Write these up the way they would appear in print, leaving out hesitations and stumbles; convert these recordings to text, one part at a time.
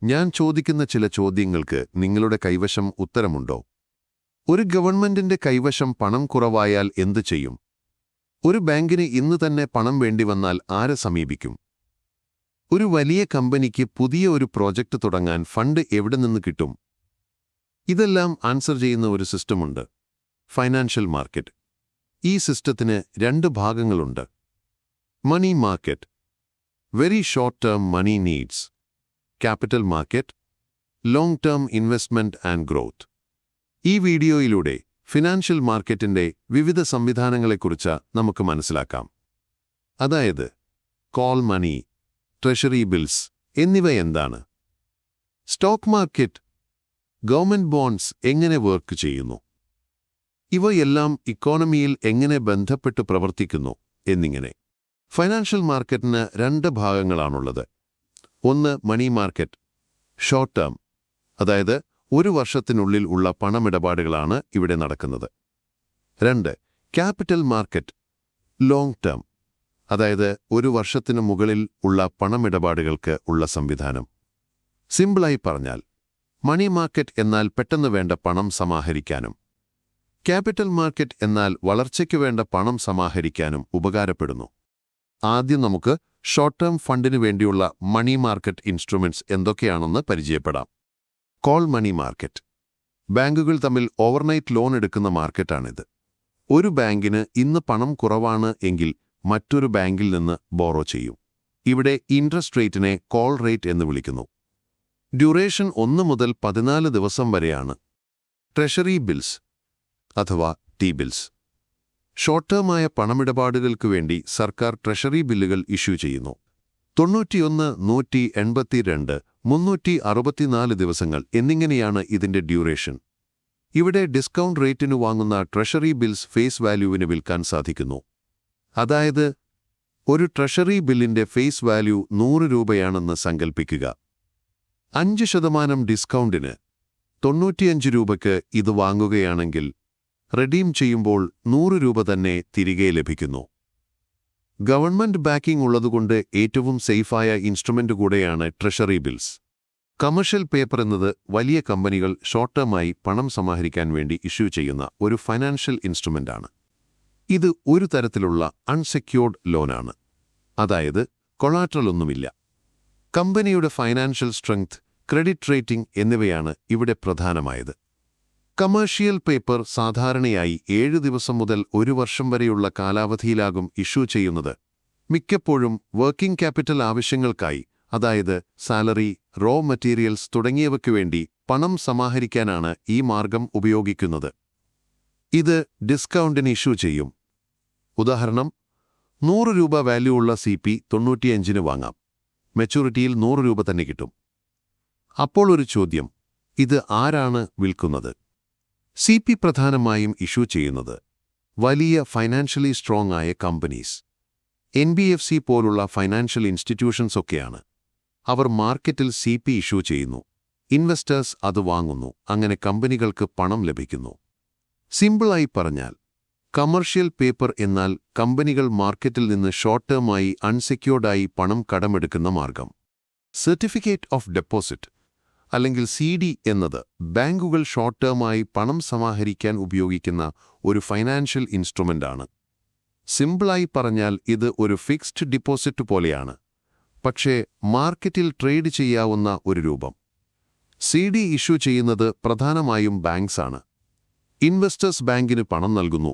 ഞാൻ ചോദിക്കുന്ന ചില ചോദ്യങ്ങൾക്ക് നിങ്ങളുടെ കൈവശം ഉത്തരമുണ്ടോ? ഒരു ഗവൺമെന്റിന്റെ കൈവശം പണം കുറവായാൽ എന്തു ചെയ്യും? ഒരു ബാങ്കിന് ഇന്ന് തന്നെ പണം വേണ്ടിവന്നാൽ ആരെ സമീപിക്കും? ഒരു വലിയ കമ്പനിക്ക് പുതിയ ഒരു പ്രോജക്റ്റ് തുടങ്ങാൻ ഫണ്ട് എവിടെ നിന്ന് കിട്ടും? ഇതെല്ലാം ആൻസർ ചെയ്യുന്ന ഒരു സിസ്റ്റമുണ്ട്, ഫൈനാൻഷ്യൽ മാർക്കറ്റ്. ഈ സിസ്റ്റത്തിന് രണ്ട് ഭാഗങ്ങളുണ്ട്. Money market, very short term money needs. Capital market, long term investment and growth. ഈ വീഡിയോയിലൂടെ ഫിനാൻഷ്യൽ മാർക്കറ്റിന്റെ വിവിധ സംവിധാനങ്ങളെക്കുറിച്ച് നമുക്ക് മനസ്സിലാക്കാം. അതായത് കോൾ മണി, ട്രഷറി ബിൽസ് എന്നിവ എന്താണ്? സ്റ്റോക്ക് മാർക്കറ്റ്, ഗവൺമെന്റ് ബോണ്ട്സ് എങ്ങനെ വർക്ക് ചെയ്യുന്നു? ഇവയെല്ലാം ഇക്കോണമിയിൽ എങ്ങനെ ബന്ധപ്പെട്ട് പ്രവർത്തിക്കുന്നു എന്നിങ്ങനെ. ഫൈനാൻഷ്യൽ മാർക്കറ്റിന് രണ്ട് ഭാഗങ്ങളാണുള്ളത്. ഒന്ന് മണി മാർക്കറ്റ്, ഷോർട്ട് ടേം, അതായത് ഒരു വർഷത്തിനുള്ളിൽ ഉള്ള പണമിടപാടുകളാണ് ഇവിടെ നടക്കുന്നത്. രണ്ട് ക്യാപിറ്റൽ മാർക്കറ്റ്, ലോങ് ടേം, അതായത് ഒരു വർഷത്തിനു മുകളിൽ ഉള്ള പണമിടപാടുകൾക്ക് ഉള്ള സംവിധാനം. സിമ്പിളായി പറഞ്ഞാൽ മണി മാർക്കറ്റ് എന്നാൽ പെട്ടെന്ന് വേണ്ട പണം സമാഹരിക്കാനും, ക്യാപിറ്റൽ മാർക്കറ്റ് എന്നാൽ വളർച്ചയ്ക്കു വേണ്ട പണം സമാഹരിക്കാനും ഉപകാരപ്പെടുന്നു. ആദ്യം നമുക്ക് ഷോർട്ട് ടേം ഫണ്ടിനു വേണ്ടിയുള്ള മണി മാർക്കറ്റ് ഇൻസ്ട്രുമെന്റ്സ് എന്തൊക്കെയാണെന്ന് പരിചയപ്പെടാം. Call money market. ബാങ്കുകൾ തമ്മിൽ ഓവർനൈറ്റ് ലോൺ എടുക്കുന്ന മാർക്കറ്റാണിത്. ഒരു ബാങ്കിന് ഇന്ന് പണം കുറവാണ് എങ്കിൽ മറ്റൊരു ബാങ്കിൽ നിന്ന് ബോറോ ചെയ്യും. ഇവിടെ ഇൻട്രസ്റ്റ് റേറ്റിനെ കോൾ റേറ്റ് എന്ന് വിളിക്കുന്നു. ഡ്യൂറേഷൻ 1 മുതൽ 14 ദിവസം വരെയാണ്. ട്രഷറി ബിൽസ് അഥവാ ടി ബിൽസ്. ഷോർട്ട് ടേമായ പണമിടപാടുകൾക്കു വേണ്ടി സർക്കാർ ട്രഷറി ബില്ലുകൾ ഇഷ്യൂ ചെയ്യുന്നു. 91, 182, 364 ദിവസങ്ങൾ എന്നിങ്ങനെയാണ് ഇതിന്റെ ഡ്യൂറേഷൻ. ഇവിടെ ഡിസ്കൗണ്ട് റേറ്റിനു വാങ്ങുന്ന ട്രഷറി ബിൽസ് ഫേസ് വാല്യൂവിന് വിൽക്കാൻ സാധിക്കുന്നു. അതായത് ഒരു ട്രഷറി ബില്ലിന്റെ ഫേസ് വാല്യൂ 100 രൂപയാണെന്ന് സങ്കൽപ്പിക്കുക. 5% ഡിസ്കൗണ്ടിന് 95 രൂപയ്ക്ക് ഇത് വാങ്ങുകയാണെങ്കിൽ റെഡീം ചെയ്യുമ്പോൾ 100 രൂപ തന്നെ തിരികെ ലഭിക്കുന്നു. ഗവൺമെന്റ് ബാക്കിംഗ് ഉള്ളതുകൊണ്ട് ഏറ്റവും സേഫായ ഇൻസ്ട്രുമെന്റ് കൂടെയാണ് ട്രഷറി ബിൽസ്. കമേഴ്ഷ്യൽ പേപ്പർ എന്നത് വലിയ കമ്പനികൾ ഷോർട്ട് ടേമായി പണം സമാഹരിക്കാൻ വേണ്ടി ഇഷ്യൂ ചെയ്യുന്ന ഒരു ഫൈനാൻഷ്യൽ ഇൻസ്ട്രുമെന്റാണ്. ഇത് ഒരു തരത്തിലുള്ള അൺസെക്യൂർഡ് ലോനാണ്, അതായത് കൊളാട്രലൊന്നുമില്ല. കമ്പനിയുടെ ഫൈനാൻഷ്യൽ സ്ട്രെങ്ത്, ക്രെഡിറ്റ് റേറ്റിംഗ് എന്നിവയാണ് ഇവിടെ പ്രധാനമായത്. കമേഴ്ഷ്യൽ പേപ്പർ സാധാരണയായി 7 ദിവസം മുതൽ 1 വർഷം വരെയുള്ള കാലാവധിയിലാകും ഇഷ്യൂ ചെയ്യുന്നത്. മിക്കപ്പോഴും വർക്കിംഗ് ക്യാപിറ്റൽ ആവശ്യങ്ങൾക്കായി, അതായത് സാലറി, റോ മെറ്റീരിയൽസ് തുടങ്ങിയവയ്ക്കു വേണ്ടി പണം സമാഹരിക്കാനാണ് ഈ മാർഗം ഉപയോഗിക്കുന്നത്. ഇത് ഡിസ്കൗണ്ടിന് ഇഷ്യൂ ചെയ്യും. ഉദാഹരണം, 100 രൂപ വാല്യൂ ഉള്ള CP 95 വാങ്ങാം. മെച്യൂരിറ്റിയിൽ 100 രൂപ തന്നെ കിട്ടും. അപ്പോൾ ഒരു ചോദ്യം, ഇത് ആരാണ് വിൽക്കുന്നത്? CP പ്രധാനമായും ഇഷ്യൂ ചെയ്യുന്നത് വലിയ ഫൈനാൻഷ്യലി സ്ട്രോങ് ആയ കമ്പനീസ്, NBFC പോലുള്ള ഫൈനാൻഷ്യൽ ഇൻസ്റ്റിറ്റ്യൂഷൻസ് ഒക്കെയാണ്. അവർ മാർക്കറ്റിൽ CP ഇഷ്യൂ ചെയ്യുന്നു, ഇൻവെസ്റ്റേഴ്സ് അത് വാങ്ങുന്നു, അങ്ങനെ കമ്പനികൾക്ക് പണം ലഭിക്കുന്നു. സിമ്പിളായി പറഞ്ഞാൽ കമേഴ്ഷ്യൽ പേപ്പർ എന്നാൽ കമ്പനികൾ മാർക്കറ്റിൽ നിന്ന് ഷോർട്ട് ടേമായി അൺസെക്യൂർഡായി പണം കടമെടുക്കുന്ന മാർഗം. സർട്ടിഫിക്കറ്റ് ഓഫ് ഡെപ്പോസിറ്റ് അല്ലെങ്കിൽ CD എന്നത് ബാങ്കുകൾ ഷോർട്ട് ടേമായി പണം സമാഹരിക്കാൻ ഉപയോഗിക്കുന്ന ഒരു ഫൈനാൻഷ്യൽ ഇൻസ്ട്രുമെന്റാണ്. സിമ്പിളായി പറഞ്ഞാൽ ഇത് ഒരു ഫിക്സ്ഡ് ഡിപ്പോസിറ്റ് പോലെയാണ്, പക്ഷേ മാർക്കറ്റിൽ ട്രേഡ് ചെയ്യാവുന്ന ഒരു രൂപം. CD ഇഷ്യൂ ചെയ്യുന്നത് പ്രധാനമായും ബാങ്ക്സാണ്. ഇൻവെസ്റ്റേഴ്സ് ബാങ്കിന് പണം നൽകുന്നു,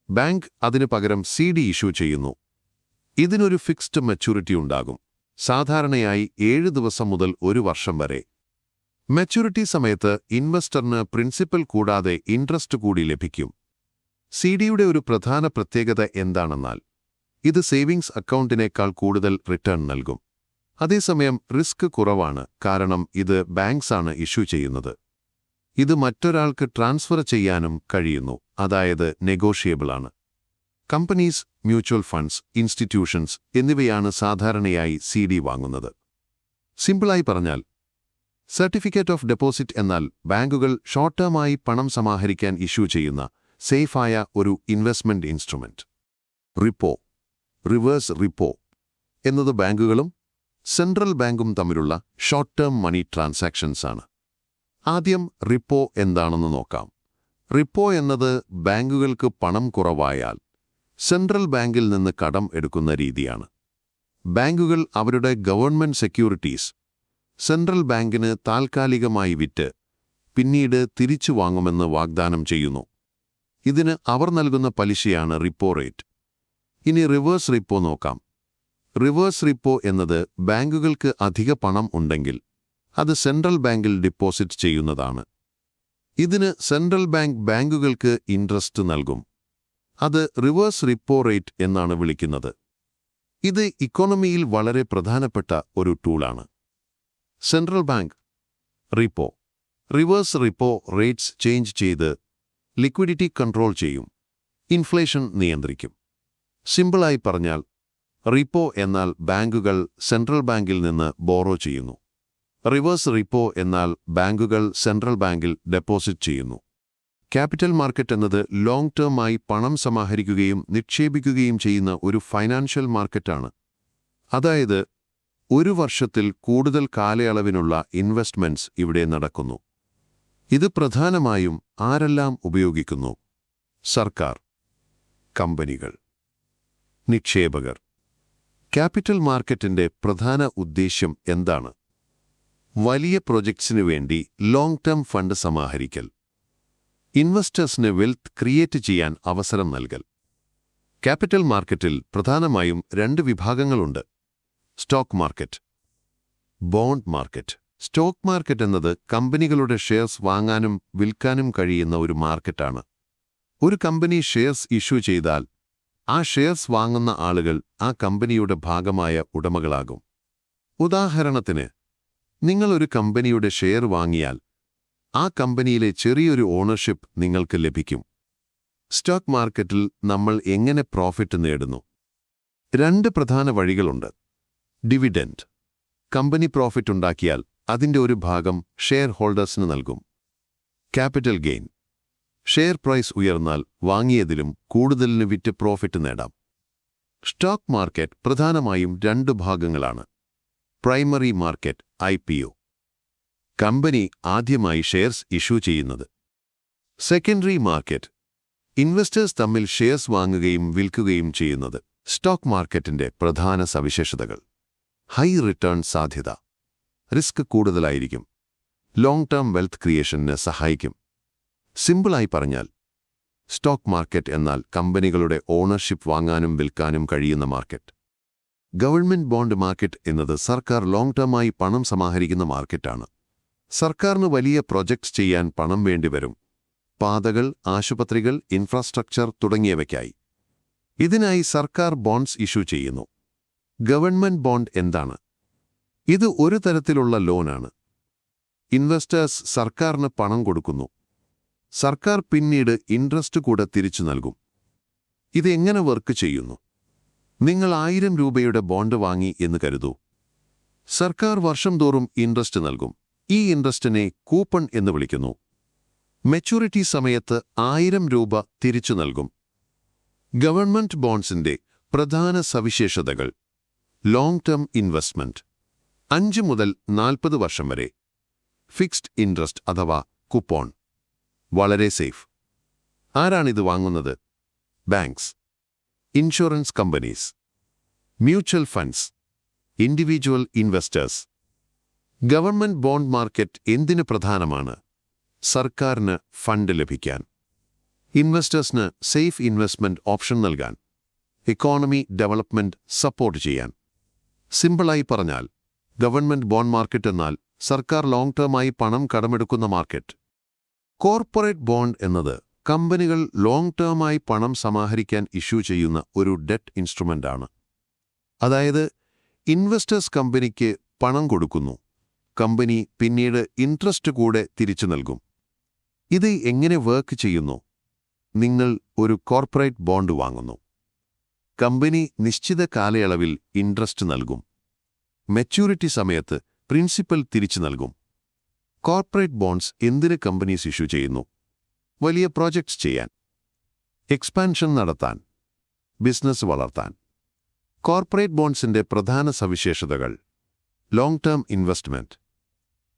ബാങ്ക് അതിനു പകരം CD ഇഷ്യൂ ചെയ്യുന്നു. ഇതിനൊരു ഫിക്സ്ഡ് മെച്യൂരിറ്റി ഉണ്ടാകും, സാധാരണയായി 7 ദിവസം മുതൽ 1 വർഷം വരെ. മെച്യൂരിറ്റി സമയത്ത് ഇൻവെസ്റ്ററിന് പ്രിൻസിപ്പൽ കൂടാതെ ഇൻട്രസ്റ്റ് കൂടി ലഭിക്കും. CDയുടെ ഒരു പ്രധാന പ്രത്യേകത എന്താണെന്നാൽ ഇത് സേവിങ്സ് അക്കൗണ്ടിനേക്കാൾ കൂടുതൽ റിട്ടേൺ നൽകും. അതേസമയം റിസ്ക് കുറവാണ്, കാരണം ഇത് ബാങ്ക്സാണ് ഇഷ്യൂ ചെയ്യുന്നത്. ഇത് മറ്റൊരാൾക്ക് ട്രാൻസ്ഫർ ചെയ്യാനും കഴിയുന്നു, അതായത് നെഗോഷിയബിളാണ്. കമ്പനീസ്, മ്യൂച്വൽ ഫണ്ട്സ്, ഇൻസ്റ്റിറ്റ്യൂഷൻസ് എന്നിവയാണ് സാധാരണയായി CD വാങ്ങുന്നത്. സിമ്പിളായി പറഞ്ഞാൽ സർട്ടിഫിക്കറ്റ് ഓഫ് ഡെപ്പോസിറ്റ് എന്നാൽ ബാങ്കുകൾ ഷോർട്ട് ടേമായി പണം സമാഹരിക്കാൻ ഇഷ്യൂ ചെയ്യുന്ന സേഫായ ഒരു investment instrument. Repo, reverse repo എന്നത് ബാങ്കുകളും സെൻട്രൽ ബാങ്കും തമ്മിലുള്ള ഷോർട്ട് ടേം മണി ട്രാൻസാക്ഷൻസ് ആണ്. ആദ്യം റിപ്പോ എന്താണെന്ന് നോക്കാം. റിപ്പോ എന്നത് ബാങ്കുകൾക്ക് പണം കുറവായാൽ സെൻട്രൽ ബാങ്കിൽ നിന്ന് കടം എടുക്കുന്ന രീതിയാണ്. ബാങ്കുകൾ അവരുടെ ഗവൺമെന്റ് സെക്യൂരിറ്റീസ് സെൻട്രൽ ബാങ്കിന് താൽക്കാലികമായി വിറ്റ് പിന്നീട് തിരിച്ചു വാങ്ങുമെന്ന് വാഗ്ദാനം ചെയ്യുന്നു. ഇതിന് അവർ നൽകുന്ന പലിശയാണ് റിപ്പോ റേറ്റ്. ഇനി റിവേഴ്സ് റിപ്പോ നോക്കാം. റിവേഴ്സ് റിപ്പോ എന്നത് ബാങ്കുകൾക്ക് അധിക പണം ഉണ്ടെങ്കിൽ അത് സെൻട്രൽ ബാങ്കിൽ ഡിപ്പോസിറ്റ് ചെയ്യുന്നതാണ്. ഇതിന് സെൻട്രൽ ബാങ്ക് ബാങ്കുകൾക്ക് ഇൻട്രസ്റ്റ് നൽകും. അത് റിവേഴ്സ് റിപ്പോ റേറ്റ് എന്നാണ് വിളിക്കുന്നത്. ഇത് ഇക്കോണമിയിൽ വളരെ പ്രധാനപ്പെട്ട ഒരു ടൂളാണ്. Central bank repo, reverse repo rates change ചെയ്ത് ലിക്വിഡിറ്റി കൺട്രോൾ ചെയ്യും, ഇൻഫ്ലേഷൻ നിയന്ത്രിക്കും. സിമ്പിളായി പറഞ്ഞാൽ റിപ്പോ എന്നാൽ ബാങ്കുകൾ സെൻട്രൽ ബാങ്കിൽ നിന്ന് ബോറോ ചെയ്യുന്നു. റിവേഴ്സ് റിപ്പോ എന്നാൽ ബാങ്കുകൾ സെൻട്രൽ ബാങ്കിൽ ഡെപ്പോസിറ്റ് ചെയ്യുന്നു. ക്യാപിറ്റൽ മാർക്കറ്റ് എന്നത് ലോങ് ടേമായി പണം സമാഹരിക്കുകയും നിക്ഷേപിക്കുകയും ചെയ്യുന്ന ഒരു ഫൈനാൻഷ്യൽ മാർക്കറ്റാണ്. അതായത് ഒരു വർഷത്തിൽ കൂടുതൽ കാലയളവിനുള്ള ഇൻവെസ്റ്റ്മെന്റ്സ് ഇവിടെ നടക്കുന്നു. ഇത് പ്രധാനമായും ആരെല്ലാം ഉപയോഗിക്കുന്നു? സർക്കാർ, കമ്പനികൾ, നിക്ഷേപകർ. ക്യാപിറ്റൽ മാർക്കറ്റിന്റെ പ്രധാന ഉദ്ദേശ്യം എന്താണ്? വലിയ പ്രൊജക്ട്സിനു വേണ്ടി ലോങ് ടേം ഫണ്ട് സമാഹരിക്കൽ, ഇൻവെസ്റ്റേഴ്സിന് വെൽത്ത് ക്രിയേറ്റ് ചെയ്യാൻ അവസരം നൽകൽ. ക്യാപിറ്റൽ മാർക്കറ്റിൽ പ്രധാനമായും രണ്ട് വിഭാഗങ്ങളുണ്ട്: stock market, bond market. Stock market എന്നത് കമ്പനികളുടെ ഷെയർസ് വാങ്ങാനും വിൽക്കാനും കഴിയുന്ന ഒരു മാർക്കറ്റാണ്. ഒരു കമ്പനി ഷെയർസ് ഇഷ്യൂ ചെയ്താൽ ആ ഷെയർസ് വാങ്ങുന്ന ആളുകൾ ആ കമ്പനിയുടെ ഭാഗമായ ഉടമകളാകും. ഉദാഹരണത്തിന്, നിങ്ങൾ ഒരു കമ്പനിയുടെ ഷെയർ വാങ്ങിയാൽ ആ കമ്പനിയിലെ ചെറിയൊരു ഓണർഷിപ്പ് നിങ്ങൾക്ക് ലഭിക്കും. സ്റ്റോക്ക് മാർക്കറ്റിൽ നമ്മൾ എങ്ങനെ പ്രോഫിറ്റ് നേടുന്നു? രണ്ട് പ്രധാന വഴികളുണ്ട്. ഡിവിഡൻഡ്, കമ്പനി പ്രോഫിറ്റ് ഉണ്ടാക്കിയാൽ അതിന്റെ ഒരു ഭാഗം ഷെയർ ഹോൾഡേഴ്സിന് നൽകും. ക്യാപിറ്റൽ ഗെയിൻ, ഷെയർ പ്രൈസ് ഉയർന്നാൽ വാങ്ങിയതിലും കൂടുതലിന് വിറ്റ് പ്രോഫിറ്റ് നേടാം. സ്റ്റോക്ക് മാർക്കറ്റ് പ്രധാനമായും രണ്ട് ഭാഗങ്ങളാണ്: പ്രൈമറി മാർക്കറ്റ് IPO, കമ്പനി ആദ്യമായി ഷെയർസ് ഇഷ്യൂ ചെയ്യുന്നത്. സെക്കൻഡറി മാർക്കറ്റ്, ഇൻവെസ്റ്റേഴ്സ് തമ്മിൽ ഷെയർസ് വാങ്ങുകയും വിൽക്കുകയും ചെയ്യുന്നത്. സ്റ്റോക്ക് മാർക്കറ്റിന്റെ പ്രധാന സവിശേഷതകൾ: ഹൈ റിട്ടേൺ സാധ്യത, റിസ്ക് കൂടുതലായിരിക്കും, ലോങ് ടേം വെൽത്ത് ക്രിയേഷന് സഹായിക്കും. സിമ്പിളായി പറഞ്ഞാൽ, സ്റ്റോക്ക് മാർക്കറ്റ് എന്നാൽ കമ്പനികളുടെ ഓണർഷിപ്പ് വാങ്ങാനും വിൽക്കാനും കഴിയുന്ന മാർക്കറ്റ്. ഗവൺമെന്റ് ബോണ്ട് മാർക്കറ്റ് എന്നത് സർക്കാർ ലോങ് ടേമായി പണം സമാഹരിക്കുന്ന മാർക്കറ്റാണ്. സർക്കാരിന് വലിയ പ്രൊജക്ട്സ് ചെയ്യാൻ പണം വേണ്ടിവരും: പാതകൾ, ആശുപത്രികൾ, ഇൻഫ്രാസ്ട്രക്ചർ തുടങ്ങിയവയ്ക്കായി. ഇതിനായി സർക്കാർ ബോണ്ട്സ് ഇഷ്യൂ ചെയ്യുന്നു. ഗവൺമെന്റ് ബോണ്ട് എന്താണ്? ഇത് ഒരു തരത്തിലുള്ള ലോണാണ്. ഇൻവെസ്റ്റേഴ്സ് സർക്കാരിന് പണം കൊടുക്കുന്നു. സർക്കാർ പിന്നീട് ഇൻട്രസ്റ്റ് കൂടെ തിരിച്ചു നൽകും. ഇത് എങ്ങനെ വർക്ക് ചെയ്യുന്നു? നിങ്ങൾ 1000 രൂപയുടെ ബോണ്ട് വാങ്ങി എന്ന് കരുതൂ. സർക്കാർ വർഷം തോറും ഇൻട്രസ്റ്റ് നൽകും. ഈ ഇൻട്രസ്റ്റിനെ കൂപ്പൺ എന്ന് വിളിക്കുന്നു. മെച്യൂരിറ്റി സമയത്ത് 1000 രൂപ തിരിച്ചു നൽകും. ഗവൺമെന്റ് ബോണ്ട്സിന്റെ പ്രധാന സവിശേഷതകൾ: ലോങ് ടേം ഇൻവെസ്റ്റ്മെന്റ്, 5 മുതൽ 40 വർഷം വരെ. ഫിക്സ്ഡ് ഇൻട്രസ്റ്റ് അഥവാ കൂപ്പൺ, വളരെ സേഫ്. ആരാണിത് വാങ്ങുന്നത്? Banks, insurance companies, mutual funds, individual investors. Government bond market എന്തിനു പ്രധാനമാണ്? സർക്കാരിന് ഫണ്ട് ലഭിക്കാൻ, ഇൻവെസ്റ്റേഴ്സിന് സേഫ് ഇൻവെസ്റ്റ്മെന്റ് ഓപ്ഷൻ നൽകാൻ, ഇക്കോണമി ഡെവലപ്മെന്റ് സപ്പോർട്ട് ചെയ്യാൻ. സിമ്പിളായി പറഞ്ഞാൽ, ഗവൺമെന്റ് ബോണ്ട് മാർക്കറ്റ് എന്നാൽ സർക്കാർ ലോങ് ടേമായി പണം കടമെടുക്കുന്ന മാർക്കറ്റ്. കോർപ്പറേറ്റ് ബോണ്ട് എന്നത് കമ്പനികൾ ലോങ് ടേമായി പണം സമാഹരിക്കാൻ ഇഷ്യൂ ചെയ്യുന്ന ഒരു ഡെറ്റ് ഇൻസ്ട്രുമെന്റാണ്. അതായത് ഇൻവെസ്റ്റേഴ്സ് കമ്പനിക്ക് പണം കൊടുക്കുന്നു, കമ്പനി പിന്നീട് ഇൻട്രസ്റ്റ് കൂടെ തിരിച്ചു നൽകും. ഇത് എങ്ങനെ വർക്ക് ചെയ്യുന്നു? നിങ്ങൾ ഒരു കോർപ്പറേറ്റ് ബോണ്ട് വാങ്ങുന്നു. കമ്പനി നിശ്ചിത കാലയളവിൽ ഇൻട്രസ്റ്റ് നൽകും. മെച്യൂരിറ്റി സമയത്ത് പ്രിൻസിപ്പൽ തിരിച്ചു നൽകും. കോർപ്പറേറ്റ് ബോണ്ട്സ് എന്തിന് കമ്പനീസ് ഇഷ്യൂ ചെയ്യുന്നു? വലിയ പ്രോജക്ട്സ് ചെയ്യാൻ, എക്സ്പാൻഷൻ നടത്താൻ, ബിസിനസ് വളർത്താൻ. കോർപ്പറേറ്റ് ബോണ്ട്സിന്റെ പ്രധാന സവിശേഷതകൾ: long term investment,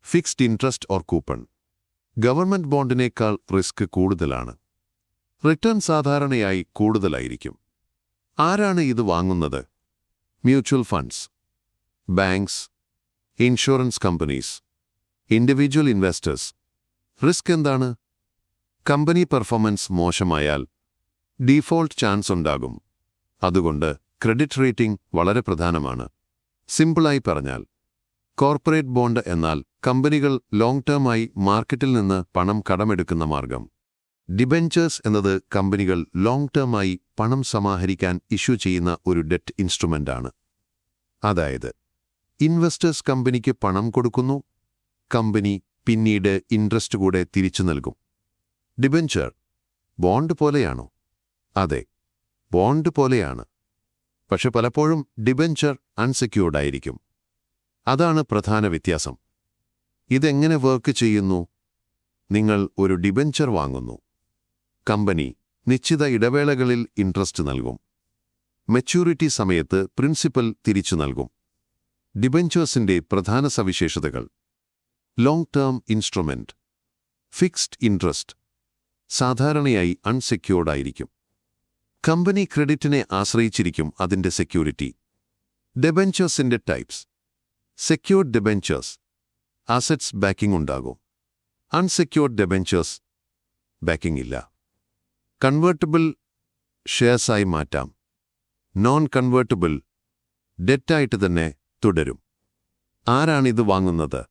fixed interest or coupon. Government ബോണ്ടിനേക്കാൾ റിസ്ക് കൂടുതലാണ്. റിട്ടേൺ സാധാരണയായി കൂടുതലായിരിക്കും. ആരാണ് ഇത് വാങ്ങുന്നത്? Mutual funds, banks, insurance companies, individual investors. Risk എന്താണ്? കമ്പനി പെർഫോമൻസ് മോശമായാൽ ഡീഫോൾട്ട് ചാൻസ് ഉണ്ടാകും. അതുകൊണ്ട് ക്രെഡിറ്റ് റേറ്റിംഗ് വളരെ പ്രധാനമാണ്. സിമ്പിളായി പറഞ്ഞാൽ, കോർപ്പറേറ്റ് ബോണ്ട് എന്നാൽ കമ്പനികൾ ലോങ് ടേമായി മാർക്കറ്റിൽ നിന്ന് പണം കടമെടുക്കുന്ന മാർഗം. ഡിബെഞ്ചേഴ്സ് എന്നത് കമ്പനികൾ ലോങ് ടേമായി പണം സമാഹരിക്കാൻ ഇഷ്യൂ ചെയ്യുന്ന ഒരു ഡെറ്റ് ഇൻസ്ട്രുമെന്റാണ്. അതായത്, ഇൻവെസ്റ്റേഴ്സ് കമ്പനിക്ക് പണം കൊടുക്കുന്നു, കമ്പനി പിന്നീട് ഇൻട്രസ്റ്റ് കൂടെ തിരിച്ചു നൽകും. ഡിബെഞ്ചർ ബോണ്ട് പോലെയാണോ? അതെ, ബോണ്ട് പോലെയാണ്. പക്ഷെ പലപ്പോഴും ഡിബെഞ്ചർ അൺസെക്യൂർഡ് ആയിരിക്കും. അതാണ് പ്രധാന വ്യത്യാസം. ഇതെങ്ങനെ വർക്ക് ചെയ്യുന്നു? നിങ്ങൾ ഒരു ഡിബെഞ്ചർ വാങ്ങുന്നു. കമ്പനി നിശ്ചിത ഇടവേളകളിൽ ഇൻട്രസ്റ്റ് നൽകും. മെച്യൂരിറ്റി സമയത്ത് പ്രിൻസിപ്പൽ തിരിച്ചു നൽകും. ഡിബെഞ്ചേഴ്സിന്റെ പ്രധാന സവിശേഷതകൾ: long term instrument, fixed interest, സാധാരണയായി അൺസെക്യൂർഡ് ആയിരിക്കും. കമ്പനി ക്രെഡിറ്റിനെ ആശ്രയിച്ചിരിക്കും അതിന്റെ സെക്യൂരിറ്റി. ഡിബെഞ്ചേഴ്സിന്റെ types: secured debentures, assets backing ഉണ്ടാകും. അൺസെക്യൂർഡ് ഡിബെഞ്ചേഴ്സ്, ബാക്കിംഗ് ഇല്ല. കൺവേർട്ടബിൾ ഷെയർസായി മാറ്റാം. നോൺ കൺവേർട്ടബിൾ ഡെറ്റായിട്ട് തന്നെ തുടരും. ആരാണിത് വാങ്ങുന്നത്?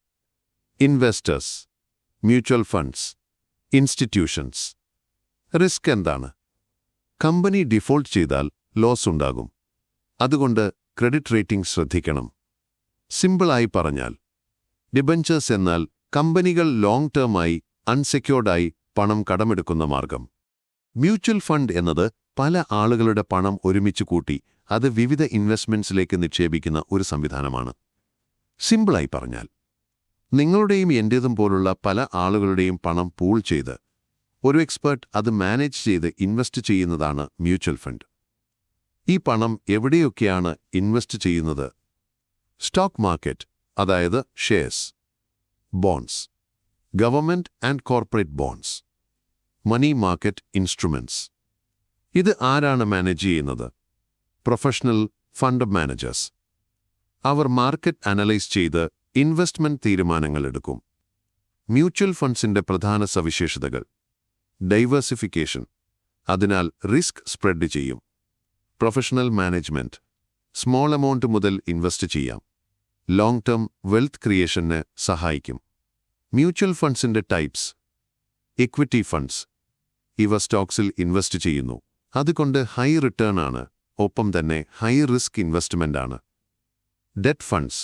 Investors, mutual funds, institutions. Risk എന്താണ്? കമ്പനി ഡിഫോൾട്ട് ചെയ്താൽ ലോസ് ഉണ്ടാകും. അതുകൊണ്ട് ക്രെഡിറ്റ് റേറ്റിംഗ് ശ്രദ്ധിക്കണം. സിമ്പിളായി പറഞ്ഞാൽ, ഡിബെഞ്ചേഴ്സ് എന്നാൽ കമ്പനികൾ ലോങ് ടേമായി അൺസെക്യൂർഡായി പണം കടമെടുക്കുന്ന മാർഗം. മ്യൂച്വൽ ഫണ്ട് എന്നത് പല ആളുകളുടെ പണം ഒരുമിച്ച് കൂട്ടി അത് വിവിധ ഇൻവെസ്റ്റ്മെന്റ്സിലേക്ക് നിക്ഷേപിക്കുന്ന ഒരു സംവിധാനമാണ്. സിമ്പിളായി പറഞ്ഞാൽ, നിങ്ങളുടെയും എന്റേതും പോലുള്ള പല ആളുകളുടെയും പണം പൂൾ ചെയ്ത് ഒരു എക്സ്പെർട്ട് അത് മാനേജ് ചെയ്ത് ഇൻവെസ്റ്റ് ചെയ്യുന്നതാണ് മ്യൂച്വൽ ഫണ്ട്. ഈ പണം എവിടെയൊക്കെയാണ് ഇൻവെസ്റ്റ് ചെയ്യുന്നത്? സ്റ്റോക്ക് മാർക്കറ്റ്, അതായത് shares, bonds, government and corporate bonds, money market instruments. ഇത് ആരാണ് മാനേജ് ചെയ്യുന്നത്? Professional fund managers. അവർ മാർക്കറ്റ് അനലൈസ് ചെയ്ത് ഇൻവെസ്റ്റ്മെന്റ് തീരുമാനങ്ങൾ എടുക്കും. മ്യൂച്വൽ ഫണ്ട്സിന്റെ പ്രധാന സവിശേഷതകൾ: ഡൈവേഴ്സിഫിക്കേഷൻ, അതിനാൽ റിസ്ക് സ്പ്രെഡ് ചെയ്യും. പ്രൊഫഷണൽ മാനേജ്മെന്റ്, സ്മോൾ എമൗണ്ട് മുതൽ ഇൻവെസ്റ്റ് ചെയ്യാം. ലോങ് ടേം വെൽത്ത് ക്രിയേഷന് സഹായിക്കും. മ്യൂച്വൽ ഫണ്ട്സിന്റെ ടൈപ്സ്: ഇക്വിറ്റി ഫണ്ട്സ്, ഇവ സ്റ്റോക്സിൽ ഇൻവെസ്റ്റ് ചെയ്യുന്നു. അതുകൊണ്ട് ഹൈ റിട്ടേൺ ആണ്, ഒപ്പം തന്നെ ഹൈ റിസ്ക് ഇൻവെസ്റ്റ്മെന്റ് ആണ്. ഡെറ്റ് ഫണ്ട്സ്,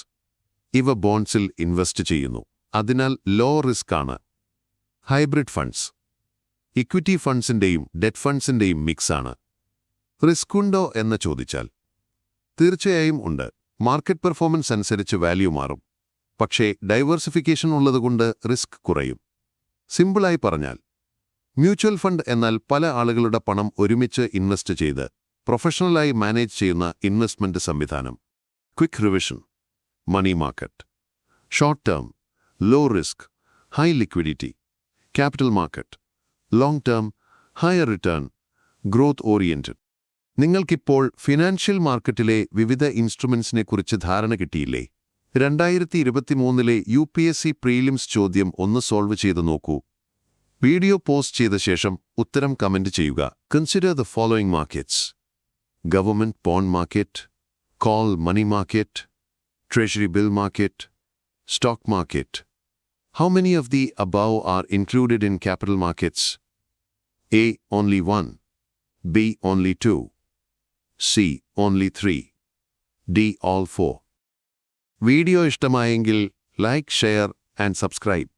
ഇവ ബോണ്ട്സിൽ ഇൻവെസ്റ്റ് ചെയ്യുന്നു. അതിനാൽ ലോ റിസ്ക് ആണ്. ഹൈബ്രിഡ് ഫണ്ട്സ്, ഇക്വിറ്റി ഫണ്ട്സിന്റെയും ഡെറ്റ് ഫണ്ട്സിന്റെയും മിക്സ് ആണ്. റിസ്ക് ഉണ്ടോ എന്ന് ചോദിച്ചാൽ തീർച്ചയായും ഉണ്ട്. മാർക്കറ്റ് പെർഫോമൻസ് അനുസരിച്ച് വാല്യൂ മാറും. പക്ഷേ ഡൈവേഴ്സിഫിക്കേഷൻ ഉള്ളതുകൊണ്ട് റിസ്ക് കുറയും. സിമ്പിളായി പറഞ്ഞാൽ, മ്യൂച്വൽ ഫണ്ട് എന്നാൽ പല ആളുകളുടെ പണം ഒരുമിച്ച് ഇൻവെസ്റ്റ് ചെയ്ത് പ്രൊഫഷണലായി മാനേജ് ചെയ്യുന്ന ഇൻവെസ്റ്റ്മെന്റ് സംവിധാനം. Quick revision: money market, short term, low risk, high liquidity. Capital market, long term, higher return, growth oriented. നിങ്ങൾക്കിപ്പോൾ ഫിനാൻഷ്യൽ മാർക്കറ്റിലെ വിവിധ ഇൻസ്ട്രുമെന്റ്സിനെക്കുറിച്ച് ധാരണ കിട്ടിയില്ലേ? 2023 UPSC പ്രീലിംസ് ചോദ്യം ഒന്ന് സോൾവ് ചെയ്ത് നോക്കൂ. വീഡിയോ പോസ്റ്റ് ചെയ്ത ശേഷം ഉത്തരം കമന്റ് ചെയ്യുക. Consider the following markets: government bond market, call money market, treasury bill market, stock market. How many of the above are included in capital markets? A. Only 1. B. Only 2. C. Only 3. D. All 4. Video ഇഷ്ടമായെങ്കിൽ like, share and subscribe.